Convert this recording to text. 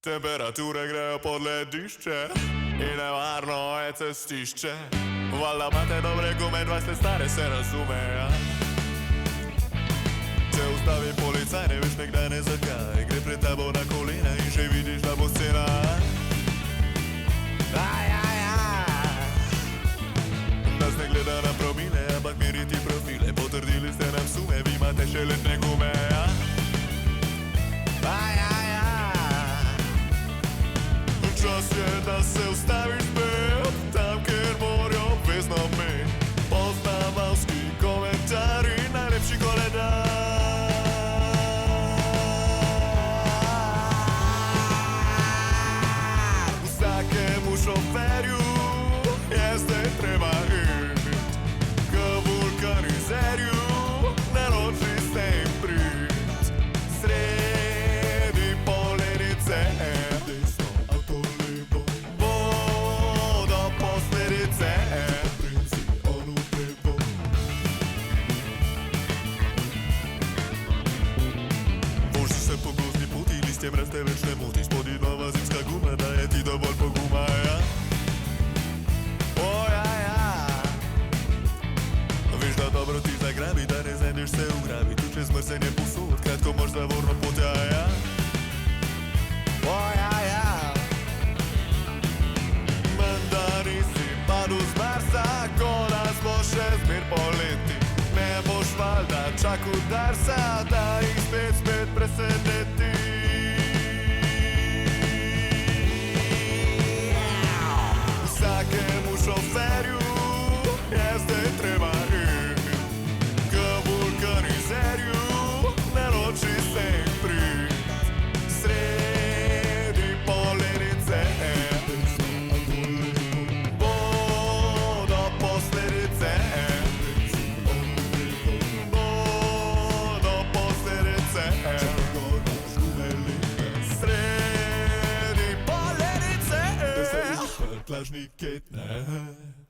Temperature grejo pod ledišče in nevarno je cestišče. Valjda imate dobre gume, 20 stare se razume, ja? Če ustavi policaj, ne veš nekdaj ne zakaj, gre pred tabo na kolena in že vidiš, da bo scena. Nas ne gleda na promile, ampak meriti profile. Potrdili ste nam sume, vi imate še letne gume, ja? Čas je, da se ustaviš spet, tam kjer morajo obvezno imeti poznavalski komentarji, najlepši koledar. Vsakemu šoferju je zdaj treba iti k vulkanizerju, naroči se jim prit sredi polenice. Listje brez te več ne moti, spodaj nova zimska guma, da je ti dovolj poguma, ja? O, ja, ja. Veš, da dobro ti zagrabi, da ne zajdeš se v grabi, tu čez mrzenje posod, kratko mož zavorno potja, ja? O, ja, ja. Menda nisi padel z Marsa, ko nas bo še zmer poleti. Ne boš valjda čakal Darsa, da jih spet preseneti. Vsakemu šoferju je zdaj treba iti k vulkanizerju, naroči se jim prit sredi polenice. Bodo posledice, bodo posledice sredi polenice. Lažni Kate, ne.